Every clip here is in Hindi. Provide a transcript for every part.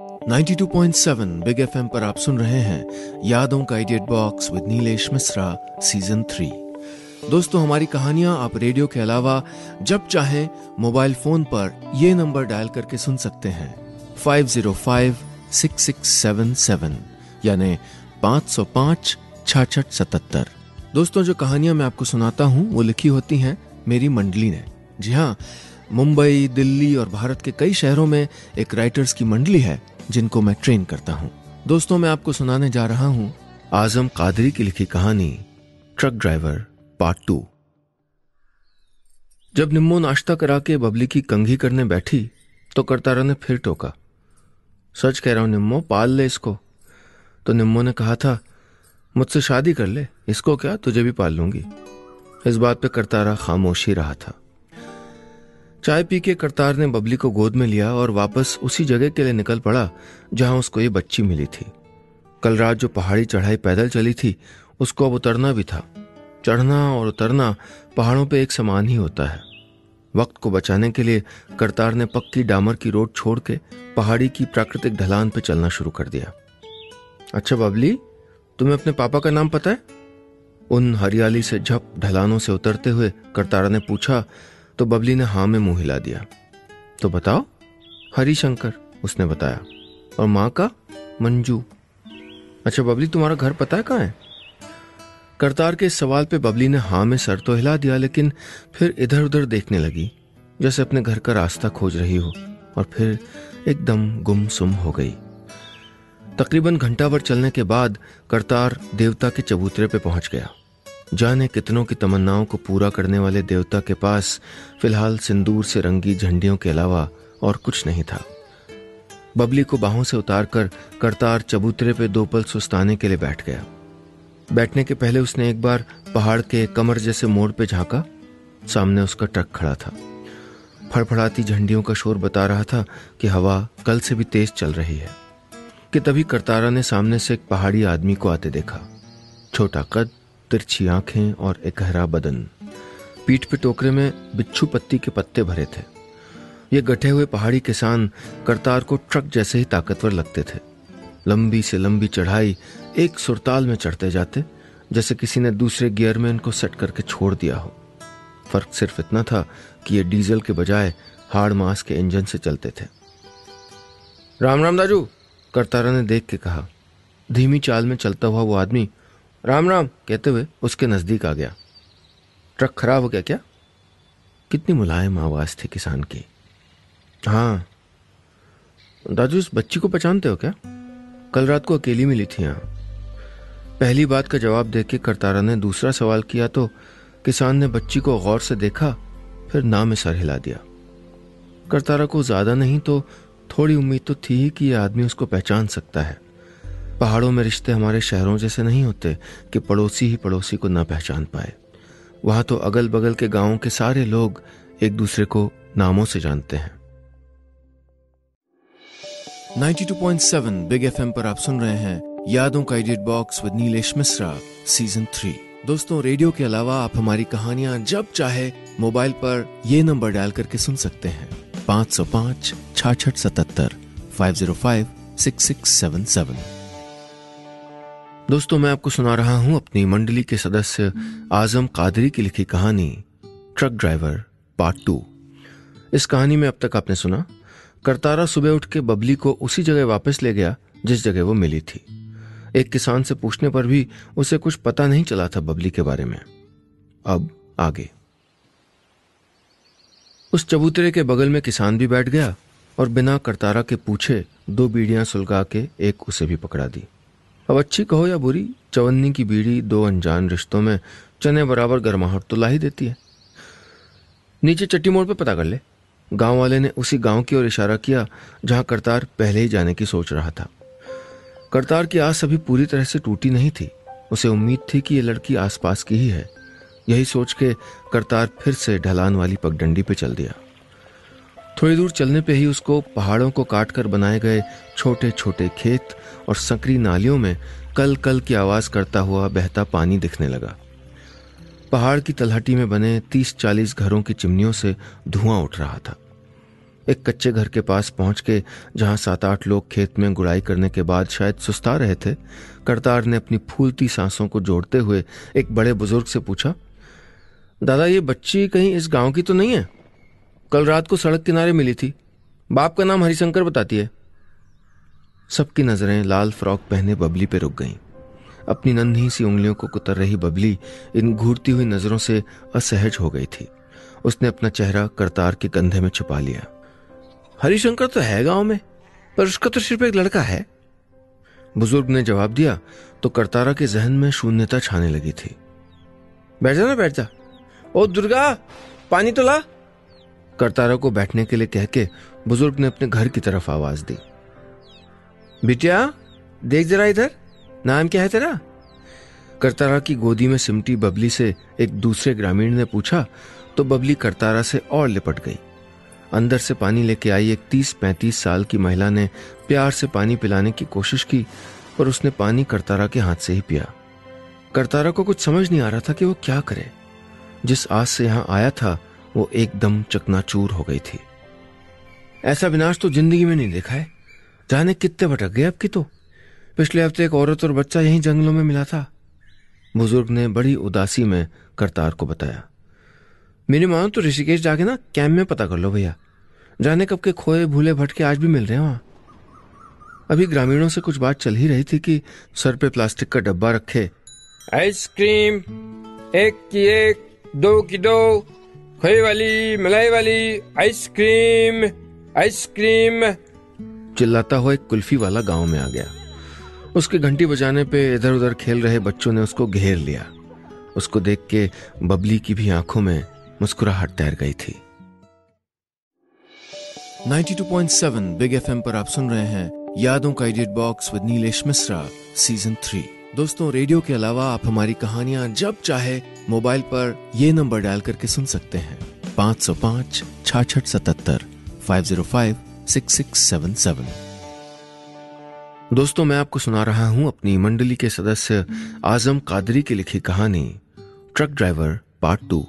92.7 बिग एफएम पर आप सुन रहे हैं यादों का edit box with Nilesh Mishra season 3। दोस्तों, हमारी कहानियां आप रेडियो के अलावा जब चाहें मोबाइल फोन पर ये नंबर डायल करके सुन सकते हैं 505-6677 यानी 505-6677। दोस्तों, जो कहानियां मैं आपको सुनाता हूं वो लिखी होती हैं मेरी मंडली ने। जी हाँ, मुंबई, दिल्ली और भारत के कई शहरों में एक राइटर्स की मंडली है जिनको मैं ट्रेन करता हूं। दोस्तों, मैं आपको सुनाने जा रहा हूं आजम कादरी की लिखी कहानी ट्रक ड्राइवर पार्ट 2। जब निम्मो नाश्ता करा के बबली की कंघी करने बैठी तो करतारा ने फिर टोका। सच कह रहा हूं निम्मो, पाल ले इसको। तो निम्मो ने कहा था, मुझसे शादी कर ले, इसको क्या, तुझे भी पाल लूंगी। इस बात पे करतारा खामोश ही रहा था। चाय पी के करतार ने बबली को गोद में लिया और वापस उसी जगह के लिए निकल पड़ा जहां उसको ये बच्ची मिली थी। कल रात जो पहाड़ी चढ़ाई पैदल चली थी उसको अब उतरना भी था। चढ़ना और उतरना पहाड़ों पे एक समान ही होता है। वक्त को बचाने के लिए करतार ने पक्की डामर की रोड छोड़ के पहाड़ी की प्राकृतिक ढलान पे चलना शुरू कर दिया। अच्छा बबली, तुम्हें अपने पापा का नाम पता है? उन हरियाली से झप ढलानों से उतरते हुए करतारा ने पूछा तो बबली ने हाँ में मुंह हिला दिया। तो बताओ। हरिशंकर, उसने बताया। और माँ का? मंजू। अच्छा बबली, तुम्हारा घर पता है कहाँ है? करतार के इस सवाल पे बबली ने हाँ में सर तो हिला दिया, लेकिन फिर इधर उधर देखने लगी जैसे अपने घर का रास्ता खोज रही हो, और फिर एकदम गुमसुम हो गई। तकरीबन घंटा भर चलने के बाद करतार देवता के चबूतरे पे पहुंच गया। जाने कितनों की तमन्नाओं को पूरा करने वाले देवता के पास फिलहाल सिंदूर से रंगी झंडियों के अलावा और कुछ नहीं था। बबली को बाहों से उतारकर करतार चबूतरे पे 2 पल सुस्ताने के लिए बैठ गया। बैठने के पहले उसने एक बार पहाड़ के कमर जैसे मोड़ पे झांका। सामने उसका ट्रक खड़ा था। फड़फड़ाती झंडियों का शोर बता रहा था कि हवा कल से भी तेज चल रही है। कि तभी करतारा ने सामने से एक पहाड़ी आदमी को आते देखा। छोटा कद, तिरछी आंखें और एक गहरा बदन। पीठ पे टोकरे में बिच्छू पत्ती के पत्ते भरे थे। ये गठे हुए पहाड़ी किसान करतार को ट्रक जैसे ही ताकतवर लगते थे। लंबी से लंबी चढ़ाई एक सुरताल में चढ़ते जाते, जैसे किसी ने दूसरे गियर में इनको सेट करके छोड़ दिया हो। फर्क सिर्फ इतना था कि ये डीजल के बजाय हाड़ मांस के इंजन से चलते थे। राम राम दाजू, करतारा ने देख के कहा। धीमी चाल में चलता हुआ वो आदमी राम राम कहते हुए उसके नजदीक आ गया। ट्रक खराब हो गया क्या? कितनी मुलायम आवाज थी किसान की। हाँ दाजू, इस बच्ची को पहचानते हो क्या? कल रात को अकेली मिली थी यहाँ। पहली बात का जवाब देके करतारा ने दूसरा सवाल किया तो किसान ने बच्ची को गौर से देखा, फिर ना में सर हिला दिया। करतारा को ज्यादा नहीं तो थोड़ी उम्मीद तो थी ही कि यह आदमी उसको पहचान सकता है। पहाड़ों में रिश्ते हमारे शहरों जैसे नहीं होते कि पड़ोसी ही पड़ोसी को ना पहचान पाए। वहां तो अगल बगल के गांवों के सारे लोग एक दूसरे को नामों से जानते हैं। 92.7 बिग एफएम पर आप सुन रहे हैं यादों का edit box with Nilesh Mishra season 3। दोस्तों, रेडियो के अलावा आप हमारी कहानियां जब चाहे मोबाइल पर ये नंबर डायल करके सुन सकते हैं 505-6677 505-6677। दोस्तों, मैं आपको सुना रहा हूं अपनी मंडली के सदस्य आजम कादरी की लिखी कहानी ट्रक ड्राइवर पार्ट 2। इस कहानी में अब तक आपने सुना, करतारा सुबह उठ के बबली को उसी जगह वापस ले गया जिस जगह वो मिली थी। एक किसान से पूछने पर भी उसे कुछ पता नहीं चला था बबली के बारे में। अब आगे। उस चबूतरे के बगल में किसान भी बैठ गया और बिना करतारा के पूछे 2 बीड़ियां सुलगा के एक उसे भी पकड़ा दी। अब अच्छी कहो या बुरी, चवन्नी की बीड़ी 2 अनजान रिश्तों में चने बराबर गर्माहट तो ला ही देती है। नीचे चट्टी मोड़ पे पता कर ले। गांव वाले ने उसी गांव की ओर इशारा किया जहां करतार पहले ही जाने की सोच रहा था। करतार की आस अभी पूरी तरह से टूटी नहीं थी। उसे उम्मीद थी कि ये लड़की आसपास की ही है। यही सोच के करतार फिर से ढलान वाली पगडंडी पे चल दिया। थोड़ी दूर चलने पे ही उसको पहाड़ों को काटकर बनाए गए छोटे छोटे खेत और संकरी नालियों में कल कल की आवाज करता हुआ बहता पानी दिखने लगा। पहाड़ की तलहटी में बने 30-40 घरों की चिमनियों से धुआं उठ रहा था। एक कच्चे घर के पास पहुंच के, जहां 7-8 लोग खेत में गुड़ाई करने के बाद शायद सुस्ता रहे थे, करतार ने अपनी फूलती सांसों को जोड़ते हुए एक बड़े बुजुर्ग से पूछा, दादा ये बच्ची कहीं इस गांव की तो नहीं है? कल रात को सड़क किनारे मिली थी, बाप का नाम हरिशंकर बताती है। सबकी नजरें लाल फ्रॉक पहने बबली पे रुक गईं। अपनी नन्ही सी उंगलियों को कुतर रही बबली इन घूरती हुई नजरों से असहज हो गई थी। उसने अपना चेहरा करतार के कंधे में छुपा लिया। हरिशंकर तो है गांव में, पर उसका तो सिर्फ एक लड़का है, बुजुर्ग ने जवाब दिया तो करतारा के जहन में शून्यता छाने लगी थी। बैठ जा ना, बैठ जा। ओ दुर्गा, पानी तो ला। करतारा को बैठने के लिए कह के बुजुर्ग ने अपने घर की तरफ आवाज दी। बिटिया देख जरा इधर, नाम क्या है तेरा? करतारा की गोदी में सिमटी बबली से एक दूसरे ग्रामीण ने पूछा तो बबली करतारा से और लिपट गई। अंदर से पानी लेके आई एक 30-35 साल की महिला ने प्यार से पानी पिलाने की कोशिश की, पर उसने पानी करतारा के हाथ से ही पिया। करतारा को कुछ समझ नहीं आ रहा था कि वो क्या करे। जिस आस से यहां आया था वो एकदम चकनाचूर हो गई थी। ऐसा विनाश तो जिंदगी में नहीं देखा है। जाने कितने भटक गए अब की तो। पिछले हफ्ते एक औरत और बच्चा यहीं जंगलों में मिला था, बुजुर्ग ने बड़ी उदासी में करतार को बताया। मेरी मानो तो ऋषिकेश जाके ना कैंप में पता कर लो भैया, जाने कब के खोए भूले भटके आज भी मिल रहे हैं वहां। अभी ग्रामीणों से कुछ बात चल ही रही थी कि सर पे प्लास्टिक का डब्बा रखे आइसक्रीम 1 की 1, 2 की 2, खोए वाली मलाई वाली आइसक्रीम आइसक्रीम चिल्लाता हुआ एक कुल्फी वाला गांव में आ गया। उसके घंटी बजाने पे इधर उधर खेल रहे बच्चों ने उसको घेर लिया। उसको देख के बबली की भी आंखों में मुस्कुराहट तैर गई थी। 92.7 बिग एफएम पर आप सुन रहे हैं यादों का edit box with Nilesh Mishra season 3। दोस्तों, रेडियो के अलावा आप हमारी कहानियां जब चाहे मोबाइल पर ये नंबर डायल करके सुन सकते हैं 505 66 77 505 6677। दोस्तों, मैं आपको सुना रहा हूं अपनी मंडली के सदस्य आजम कादरी की लिखी कहानी ट्रक ड्राइवर पार्ट 2।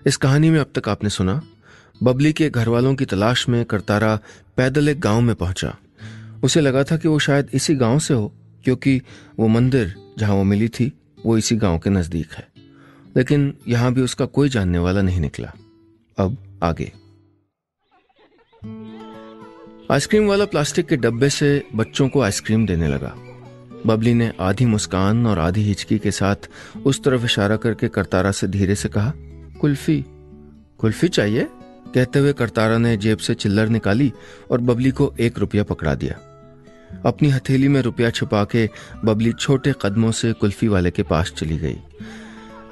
इस कहानी में अब तक आपने सुना बबली के घर वालों की तलाश में करतारा पैदल एक गांव में पहुंचा। उसे लगा था कि वो शायद इसी गांव से हो, क्योंकि वो मंदिर जहां वो मिली थी वो इसी गांव के नजदीक है। लेकिन यहां भी उसका कोई जानने वाला नहीं निकला। अब आगे। आइसक्रीम वाला प्लास्टिक के डब्बे से बच्चों को आइसक्रीम देने लगा। बबली ने आधी मुस्कान और आधी हिचकी के साथ उस तरफ इशारा करके करतारा से धीरे से कहा, कुल्फी। कुल्फी चाहिए? कहते हुए करतारा ने जेब से चिल्लर निकाली और बबली को 1 रुपया पकड़ा दिया। अपनी हथेली में रुपया छुपा के बबली छोटे कदमों से कुल्फी वाले के पास चली गई।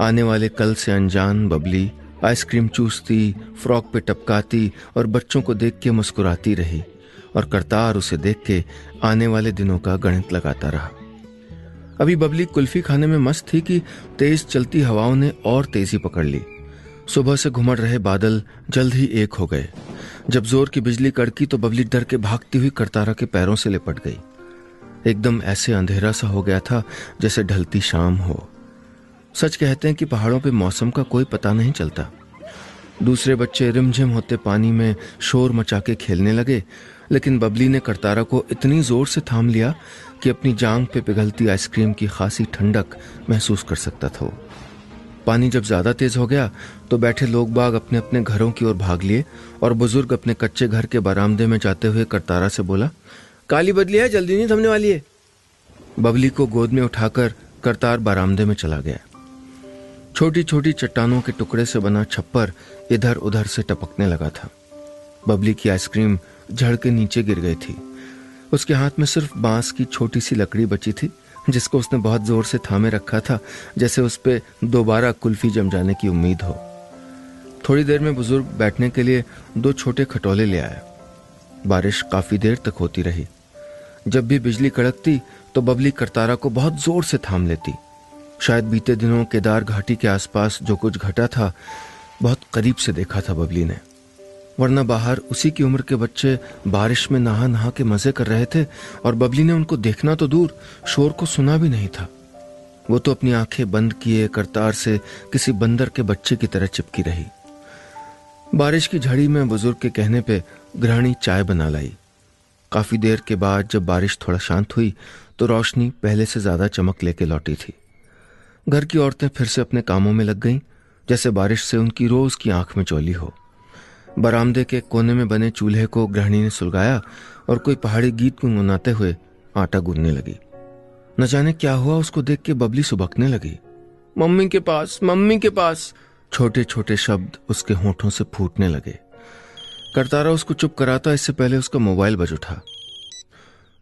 आने वाले कल से अनजान बबली आइसक्रीम चूसती, फ्रॉक पे टपकाती और बच्चों को देख के मुस्कुराती रही, और करतार उसे देख के आने वाले दिनों का गणित लगाता रहा। अभी बबली कुल्फी खाने में मस्त थी कि तेज चलती हवाओं ने और तेजी पकड़ ली। सुबह से घुमड़ रहे बादल जल्द ही एक हो गए। जब जोर की बिजली कड़की तो बबली डर के भागती हुई करतारा के पैरों से लिपट गई। एकदम ऐसे अंधेरा सा हो गया था जैसे ढलती शाम हो। सच कहते हैं कि पहाड़ों पे मौसम का कोई पता नहीं चलता। दूसरे बच्चे रिमझिम होते पानी में शोर मचा के खेलने लगे, लेकिन बबली ने करतारा को इतनी जोर से थाम लिया कि अपनी जांघ पे पिघलती आइसक्रीम की खासी ठंडक महसूस कर सकता था वो। पानी जब ज्यादा तेज हो गया तो बैठे लोग बाग अपने अपने घरों की ओर भाग लिए, और बुजुर्ग अपने कच्चे घर के बरामदे में जाते हुए करतारा से बोला, काली बदली है, जल्दी नहीं थमने वाली है। बबली को गोद में उठाकर करतार बरामदे में चला गया। छोटी छोटी चट्टानों के टुकड़े से बना छप्पर इधर उधर से टपकने लगा था। बबली की आइसक्रीम झड़ के नीचे गिर गई थी। उसके हाथ में सिर्फ बांस की छोटी सी लकड़ी बची थी, जिसको उसने बहुत जोर से थामे रखा था, जैसे उस पे दोबारा कुल्फी जम जाने की उम्मीद हो। थोड़ी देर में बुजुर्ग बैठने के लिए 2 छोटे खटोले ले आया। बारिश काफी देर तक होती रही। जब भी बिजली कड़कती तो बबली करतारा को बहुत जोर से थाम लेती। शायद बीते दिनों केदार घाटी के आसपास जो कुछ घटा था बहुत करीब से देखा था बबली ने, वरना बाहर उसी की उम्र के बच्चे बारिश में नहा नहा के मजे कर रहे थे, और बबली ने उनको देखना तो दूर, शोर को सुना भी नहीं था। वो तो अपनी आंखें बंद किए करतार से किसी बंदर के बच्चे की तरह चिपकी रही। बारिश की झड़ी में बुजुर्ग के कहने पे गृहिणी चाय बना लाई। काफी देर के बाद जब बारिश थोड़ा शांत हुई तो रोशनी पहले से ज्यादा चमक लेके लौटी थी। घर की औरतें फिर से अपने कामों में लग गईं, जैसे बारिश से उनकी रोज की आंख में चोली हो। बरामदे के कोने में बने चूल्हे को गृहिणी ने सुलगाया और कोई पहाड़ी गीत गुनगुनाते हुए आटा गूंदने लगी। न जाने क्या हुआ, उसको देख के बबली सुबकने लगी। मम्मी के पास, मम्मी के पास। छोटे छोटे शब्द उसके होठों से फूटने लगे। करतारा उसको चुप कराता इससे पहले उसका मोबाइल बज उठा।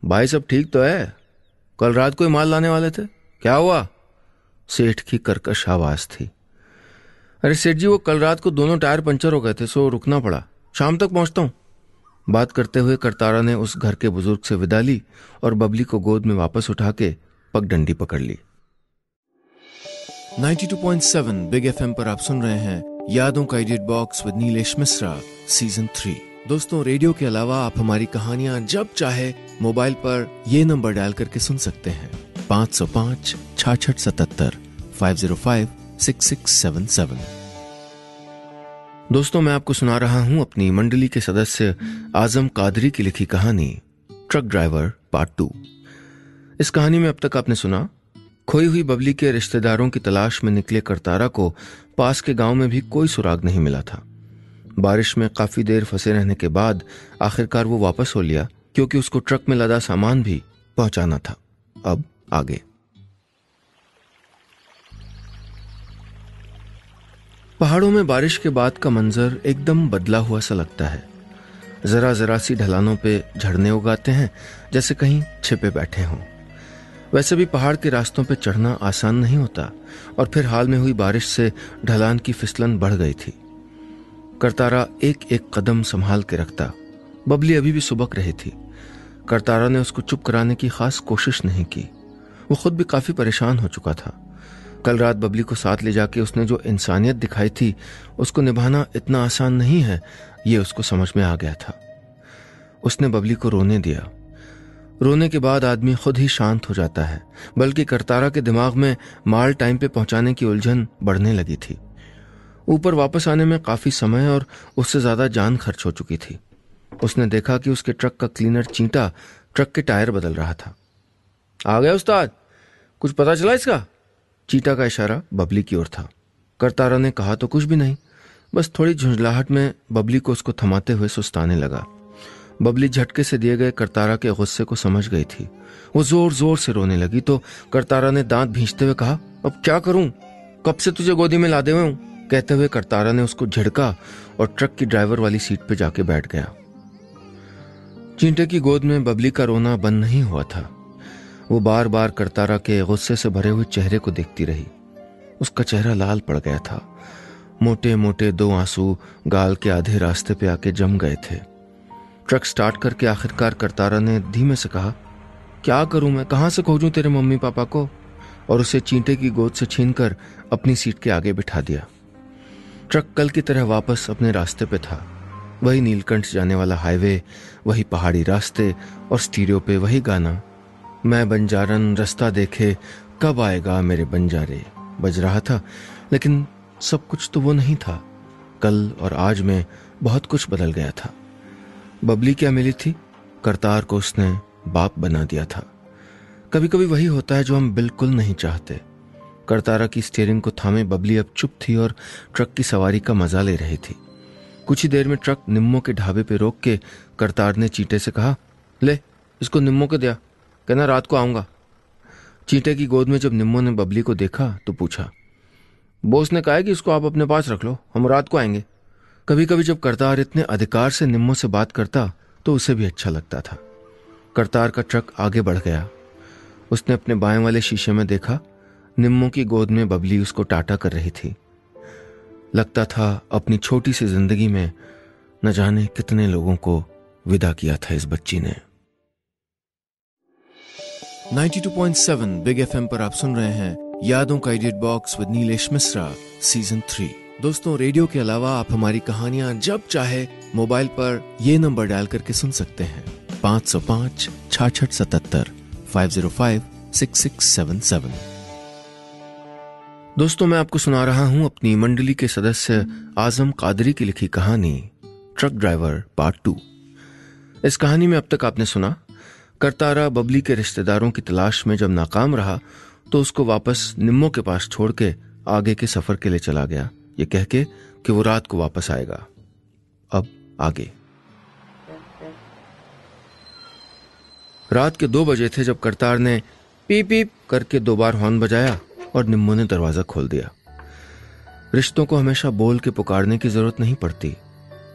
भाई सब ठीक तो है? कल रात कोई माल लाने वाले थे, क्या हुआ? सेठ की कर्कश आवाज थी। अरे सेठ जी, वो कल रात को दोनों टायर पंचर हो गए थे, सो रुकना पड़ा। शाम तक पहुंचता हूं। बात करते हुए करतारा ने उस घर के बुजुर्ग से विदा ली और बबली को गोद में वापस उठा के पगडंडी पकड़ ली। 92.7 बिग एफएम पर आप सुन रहे हैं यादों का edit box with Nilesh Mishra season 3। दोस्तों, रेडियो के अलावा आप हमारी कहानियां जब चाहे मोबाइल पर ये नंबर डायल करके सुन सकते हैं 505 6677 505 6677। दोस्तों, मैं आपको सुना रहा हूं अपनी मंडली के सदस्य आजम कादरी की लिखी कहानी ट्रक ड्राइवर पार्ट 2। इस कहानी में अब तक आपने सुना, खोई हुई बबली के रिश्तेदारों की तलाश में निकले करतारा को पास के गांव में भी कोई सुराग नहीं मिला था। बारिश में काफी देर फंसे रहने के बाद आखिरकार वो वापस हो लिया, क्योंकि उसको ट्रक में लदा सामान भी पहुंचाना था। अब आगे। पहाड़ों में बारिश के बाद का मंजर एकदम बदला हुआ सा लगता है। जरा जरा सी ढलानों पे झरने उगाते हैं, जैसे कहीं छिपे बैठे हों। वैसे भी पहाड़ के रास्तों पे चढ़ना आसान नहीं होता, और फिर हाल में हुई बारिश से ढलान की फिसलन बढ़ गई थी। करतारा एक एक कदम संभाल के रखता। बबली अभी भी सुबक रही थी। करतारा ने उसको चुप कराने की खास कोशिश नहीं की। वो खुद भी काफी परेशान हो चुका था। कल रात बबली को साथ ले जाके उसने जो इंसानियत दिखाई थी, उसको निभाना इतना आसान नहीं है, ये उसको समझ में आ गया था। उसने बबली को रोने दिया। रोने के बाद आदमी खुद ही शांत हो जाता है, बल्कि करतारा के दिमाग में माल टाइम पे पहुंचाने की उलझन बढ़ने लगी थी। ऊपर वापस आने में काफी समय और उससे ज्यादा जान खर्च हो चुकी थी। उसने देखा कि उसके ट्रक का क्लीनर चींटा ट्रक के टायर बदल रहा था। आ गया उस्ताद, कुछ पता चला इसका? चीटा का इशारा बबली की ओर था। करतारा ने कहा तो कुछ भी नहीं, बस थोड़ी झुंझलाहट में बबली को उसको थमाते हुए सुस्ताने लगा। बबली झटके से दिए गए करतारा के गुस्से को समझ गई थी। वो जोर जोर से रोने लगी तो करतारा ने दांत भींचते हुए कहा, अब क्या करूं? कब से तुझे गोदी में लादे हुए हूं? कहते हुए करतारा ने उसको झिड़का और ट्रक की ड्राइवर वाली सीट पे जाके बैठ गया। चींटे की गोद में बबली का रोना बंद नहीं हुआ था। वो बार बार करतारा के गुस्से से भरे हुए चेहरे को देखती रही। उसका चेहरा लाल पड़ गया था। मोटे मोटे 2 आंसू गाल के आधे रास्ते पे आके जम गए थे। ट्रक स्टार्ट करके आखिरकार करतारा ने धीमे से कहा, क्या करूं मैं? कहां से खोजूं तेरे मम्मी पापा को? और उसे चींटे की गोद से छीनकर अपनी सीट के आगे बिठा दिया। ट्रक कल की तरह वापस अपने रास्ते पे था। वही नीलकंठ जाने वाला हाईवे, वही पहाड़ी रास्ते और स्टीरियो पे वही गाना, मैं बंजारन रास्ता देखे कब आएगा मेरे बंजारे, बज रहा था। लेकिन सब कुछ तो वो नहीं था। कल और आज में बहुत कुछ बदल गया था। बबली क्या मिली थी? करतार को उसने बाप बना दिया था। कभी कभी वही होता है जो हम बिल्कुल नहीं चाहते। करतारा की स्टीयरिंग को थामे बबली अब चुप थी और ट्रक की सवारी का मजा ले रही थी। कुछ ही देर में ट्रक निम्मो के ढाबे पे रोक के करतार ने चींटे से कहा, ले इसको निम्मो को दिया, कहना रात को आऊंगा। चींटे की गोद में जब निम्मो ने बबली को देखा तो पूछा, बॉस ने कहा है कि इसको आप अपने पास रख लो, हम रात को आएंगे। कभी कभी जब करतार इतने अधिकार से निम्मो से बात करता तो उसे भी अच्छा लगता था। करतार का ट्रक आगे बढ़ गया। उसने अपने बाएं वाले शीशे में देखा, निम्मो की गोद में बबली उसको टाटा कर रही थी। लगता था अपनी छोटी सी जिंदगी में न जाने कितने लोगों को विदा किया था इस बच्ची ने। 92.7 बिग एफएम पर आप सुन रहे हैं यादों का edit box with Nilesh Mishra season 3। दोस्तों, रेडियो के अलावा आप हमारी कहानियां जब चाहे मोबाइल पर ये नंबर डायल करके सुन सकते हैं 505 6677 505 6677। दोस्तों, मैं आपको सुना रहा हूं अपनी मंडली के सदस्य आजम कादरी की लिखी कहानी ट्रक ड्राइवर पार्ट 2। इस कहानी में अब तक आपने सुना, करतारा बबली के रिश्तेदारों की तलाश में जब नाकाम रहा तो उसको वापस निम्मो के पास छोड़ के आगे के सफर के लिए चला गया, ये कह के कि वो रात को वापस आएगा। अब आगे। रात के 2 बजे थे जब करतार ने पीप पीप करके 2 बार हॉर्न बजाया और निम्मो ने दरवाजा खोल दिया। रिश्तों को हमेशा बोल के पुकारने की जरूरत नहीं पड़ती,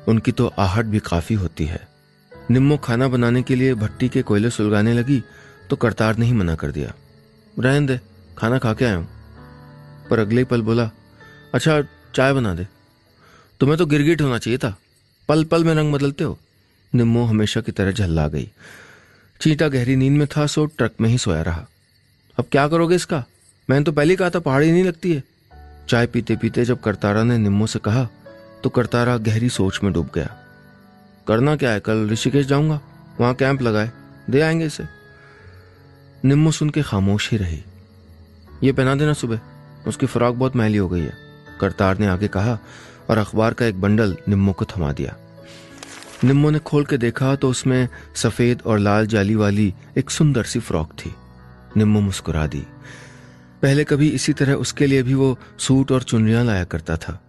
उनकी तो आहट भी काफी होती है। निम्मो खाना बनाने के लिए भट्टी के कोयले सुलगाने लगी तो करतार ने ही मना कर दिया, रहने दे, खाना खा के आया हूं। पर अगले ही पल बोला, अच्छा चाय बना दे। तुम्हें तो गिरगिट होना चाहिए था, पल पल में रंग बदलते हो। निम्मो हमेशा की तरह झल्ला गई। चींटा गहरी नींद में था सो ट्रक में ही सोया रहा। अब क्या करोगे इसका, मैंने तो पहले कहा था पहाड़ी नहीं लगती है। चाय पीते पीते जब करतारा ने निम्मो से कहा तो करतारा गहरी सोच में डूब गया। करना क्या है, कल ऋषिकेश जाऊंगा, वहां कैंप लगाए, दे आएंगे इसे। निम्मो सुन के खामोश ही रही। ये पहना देना सुबह, उसकी फ्रॉक बहुत मैली हो गई है, करतार ने आगे कहा और अखबार का एक बंडल निम्मो को थमा दिया। निम्मो ने खोल के देखा तो उसमें सफेद और लाल जाली वाली एक सुंदर सी फ्रॉक थी। निम्मो मुस्कुरा दी। पहले कभी इसी तरह उसके लिए भी वो सूट और चुनरियां लाया करता था।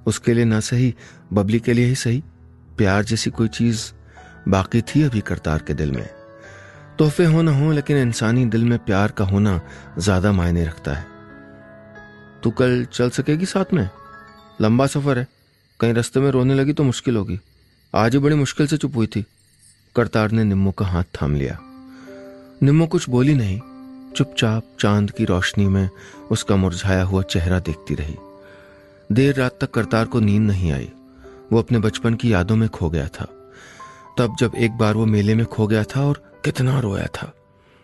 उसके लिए ना सही, बबली के लिए ही सही, प्यार जैसी कोई चीज बाकी थी अभी करतार के दिल में। तोहफे हो ना हो, लेकिन इंसानी दिल में प्यार का होना ज्यादा मायने रखता है। तू कल चल सकेगी साथ में? लंबा सफर है, कहीं रास्ते में रोने लगी तो मुश्किल होगी। आज ही बड़ी मुश्किल से चुप हुई थी। करतार ने निम्मो का हाथ थाम लिया। निम्मो कुछ बोली नहीं, चुपचाप चांद की रोशनी में उसका मुरझाया हुआ चेहरा देखती रही। देर रात तक करतार को नींद नहीं आई। वो अपने बचपन की यादों में खो गया था। तब जब एक बार वो मेले में खो गया था और कितना रोया था।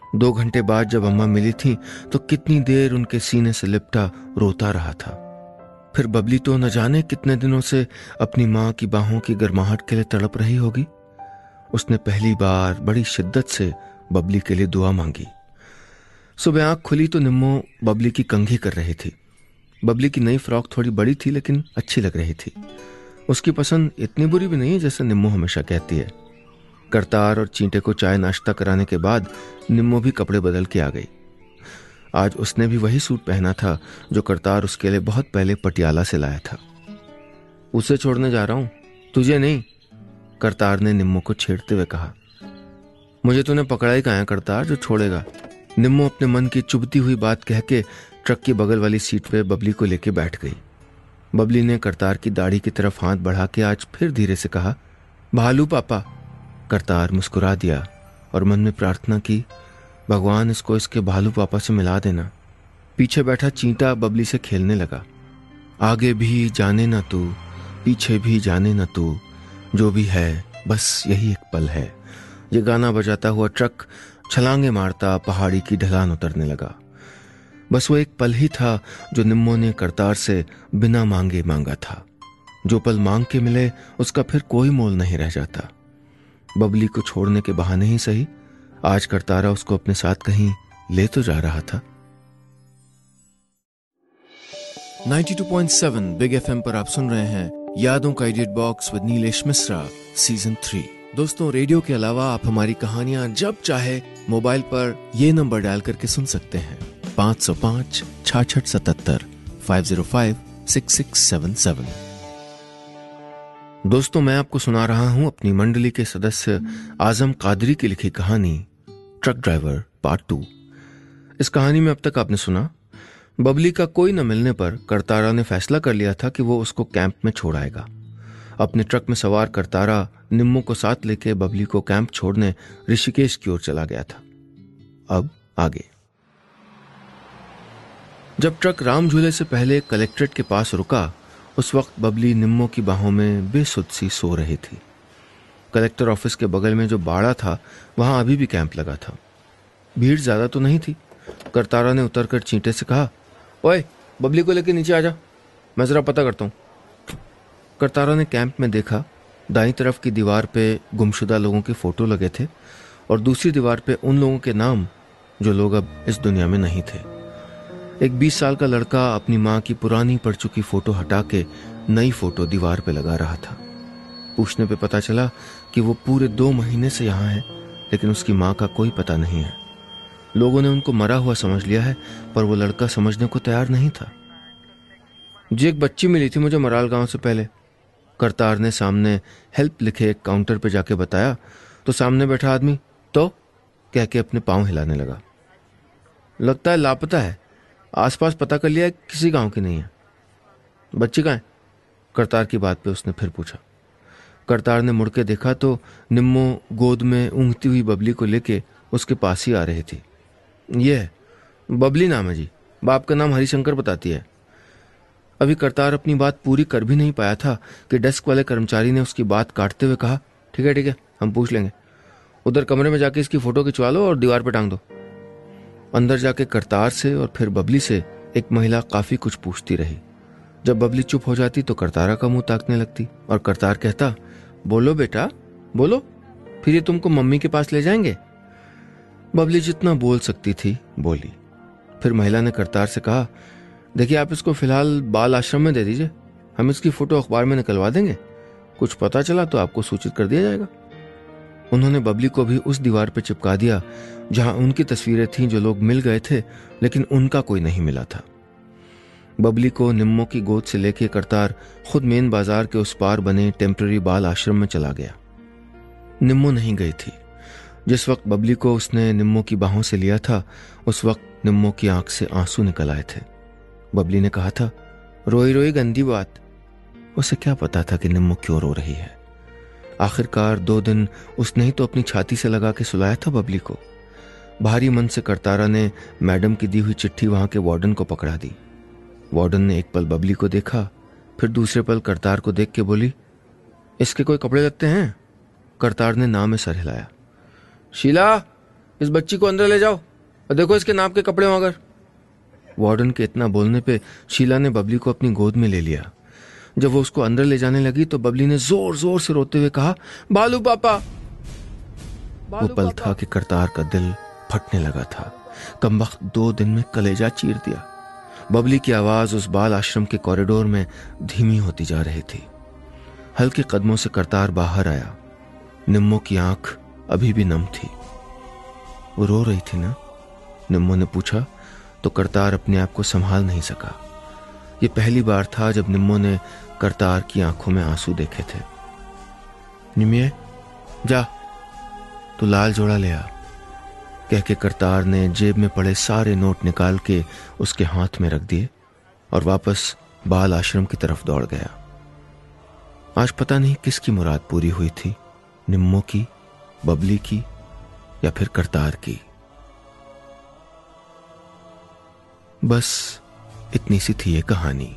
2 घंटे बाद जब अम्मा मिली थी तो कितनी देर उनके सीने से लिपटा रोता रहा था। फिर बबली तो न जाने कितने दिनों से अपनी मां की बाहों की गर्माहट के लिए तड़प रही होगी। उसने पहली बार बड़ी शिद्दत से बबली के लिए दुआ मांगी। सुबह आंख खुली तो निम्मो बबली की कंघी कर रही थी। बबली की नई फ्रॉक थोड़ी बड़ी थी लेकिन अच्छी लग रही थी। उसकी पसंद इतनी बुरी भी नहीं है जैसे निम्मो हमेशा कहती है। करतार और चींटे को चाय नाश्ता कराने के बाद निम्मो भी कपड़े बदल के आ गई। आज उसने भी वही सूट पहना था जो करतार उसके लिए बहुत पहले पटियाला से लाया था। उसे छोड़ने जा रहा हूं, तुझे नहीं, करतार ने निम्मो को छेड़ते हुए कहा। मुझे तूने पकड़ा ही कहाँ है करतार जो छोड़ेगा। निम्मो अपने मन की चुभती हुई बात कह के ट्रक की बगल वाली सीट पे बबली को लेके बैठ गई। बबली ने करतार की दाढ़ी की तरफ हाथ बढ़ा के आज फिर धीरे से कहा, भालू पापा। करतार मुस्कुरा दिया और मन में प्रार्थना की, भगवान इसको इसके भालू पापा से मिला देना। पीछे बैठा चींटा बबली से खेलने लगा। आगे भी जाने न तू, पीछे भी जाने न तू, जो भी है बस यही एक पल है। ये गाना बजाता हुआ ट्रक छलांगे मारता पहाड़ी की ढलान उतरने लगा। बस वो एक पल ही था जो निम्मो ने करतार से बिना मांगे मांगा था। जो पल मांग के मिले उसका फिर कोई मोल नहीं रह जाता। बबली को छोड़ने के बहाने ही सही, आज करतारा उसको अपने साथ कहीं ले तो जा रहा था। 92.7 बिग एफएम पर आप सुन रहे हैं यादों का edit box with Nilesh Mishra season 3। दोस्तों, रेडियो के अलावा आप हमारी कहानियां जब चाहे मोबाइल पर ये नंबर डायल करके सुन सकते हैं, 505 66 77 505 6677। दोस्तों, मैं आपको सुना रहा हूं अपनी मंडली के सदस्य आजम कादरी की लिखी कहानी ट्रक ड्राइवर पार्ट 2। इस कहानी में अब तक आपने सुना, बबली का कोई न मिलने पर करतारा ने फैसला कर लिया था कि वो उसको कैंप में छोड़ आएगा। अपने ट्रक में सवार करतारा निम्मो को साथ लेके बबली को कैंप छोड़ने ऋषिकेश की ओर चला गया था। अब आगे। जब ट्रक राम झूले से पहले कलेक्ट्रेट के पास रुका, उस वक्त बबली निम्मो की बाहों में बेसुध सी सो रही थी। कलेक्टर ऑफिस के बगल में जो बाड़ा था वहां अभी भी कैंप लगा था। भीड़ ज्यादा तो नहीं थी। करतारा ने उतरकर चींटे से कहा, ओए बबली को लेकर नीचे आ जा, मैं जरा पता करता हूं। करतारा ने कैंप में देखा, दाईं तरफ की दीवार पे गुमशुदा लोगों के फोटो लगे थे और दूसरी दीवार पे उन लोगों के नाम जो लोग अब इस दुनिया में नहीं थे। एक 20 साल का लड़का अपनी माँ की पुरानी पड़ चुकी फोटो हटा के नई फोटो दीवार पे लगा रहा था। पूछने पे पता चला कि वो पूरे 2 महीने से यहाँ है, लेकिन उसकी माँ का कोई पता नहीं है। लोगों ने उनको मरा हुआ समझ लिया है, पर वो लड़का समझने को तैयार नहीं था। जी, एक बच्ची मिली थी मुझे मराल गांव से पहले, करतार ने सामने हेल्प लिखे एक काउंटर पे जाके बताया तो सामने बैठा आदमी तो कह के अपने पांव हिलाने लगा। लगता है लापता है, आसपास पता कर लिया है, किसी गांव की नहीं है। बच्ची कहाँ है? करतार की बात पे उसने फिर पूछा। करतार ने मुड़ के देखा तो निम्मो गोद में ऊँघती हुई बबली को लेके उसके पास ही आ रही थी। ये है बबली, नाम है जी, बाप का नाम हरिशंकर बताती है। अभी करतार अपनी बात पूरी कर भी नहीं पाया था कि डेस्क वाले कर्मचारी ने उसकी बात काटते हुए कहा, ठीक है, हम पूछ लेंगे। उधर कमरे में जाके इसकी फोटो खिंचवा लो और दीवार पे टांग दो। अंदर जाके करतार से और फिर बबली से एक महिला काफी कुछ पूछती रही। जब बबली चुप हो जाती तो करतारा का मुंह ताकने लगती और करतार कहता, बोलो बेटा बोलो, फिर ये तुमको मम्मी के पास ले जाएंगे। बबली जितना बोल सकती थी बोली। फिर महिला ने करतार से कहा, देखिए आप इसको फिलहाल बाल आश्रम में दे दीजिए, हम इसकी फोटो अखबार में निकलवा देंगे, कुछ पता चला तो आपको सूचित कर दिया जाएगा। उन्होंने बबली को भी उस दीवार पर चिपका दिया जहां उनकी तस्वीरें थीं जो लोग मिल गए थे, लेकिन उनका कोई नहीं मिला था। बबली को निम्मो की गोद से लेके करतार खुद मेन बाजार के उस पार बने टेम्पररी बाल आश्रम में चला गया। निम्मो नहीं गई थी। जिस वक्त बबली को उसने निम्मो की बाहों से लिया था, उस वक्त निम्मो की आंख से आंसू निकल आए थे। बबली ने कहा था, रोई रोई गंदी बात। उसे क्या पता था कि निम्मो क्यों रो रही है। आखिरकार 2 दिन उसने ही तो अपनी छाती से लगा के सुलाया था बबली को। भारी मन से करतारा ने मैडम की दी हुई चिट्ठी वहां के वार्डन को पकड़ा दी। वार्डन ने एक पल बबली को देखा, फिर दूसरे पल करतार को देख के बोली, इसके कोई कपड़े लगते हैं? करतार ने नाम में सर हिलाया। शीला, इस बच्ची को अंदर ले जाओ और देखो इसके नाप के कपड़े हो अगर। वार्डन के इतना बोलने पे शीला ने बबली को अपनी गोद में ले लिया। जब वो उसको अंदर ले जाने लगी तो बबली ने जोर जोर से रोते हुए कहा, बालू पापा। वो पल था कि करतार का दिल फटने लगा था। कमबख्त 2 दिन में कलेजा चीर दिया। बबली की आवाज उस बाल आश्रम के कॉरिडोर में धीमी होती जा रही थी। हल्के कदमों से करतार बाहर आया। निम्मो की आंख अभी भी नम थी। वो रो रही थी ना? निम्मो ने पूछा तो करतार अपने आप को संभाल नहीं सका। ये पहली बार था जब निम्मो ने करतार की आंखों में आंसू देखे थे। निम्मे, जा तू लाल जोड़ा ले आ, कह के करतार ने जेब में पड़े सारे नोट निकाल के उसके हाथ में रख दिए और वापस बाल आश्रम की तरफ दौड़ गया। आज पता नहीं किसकी मुराद पूरी हुई थी, निम्मो की, बबली की या फिर करतार की। बस इतनी सी थी ये कहानी।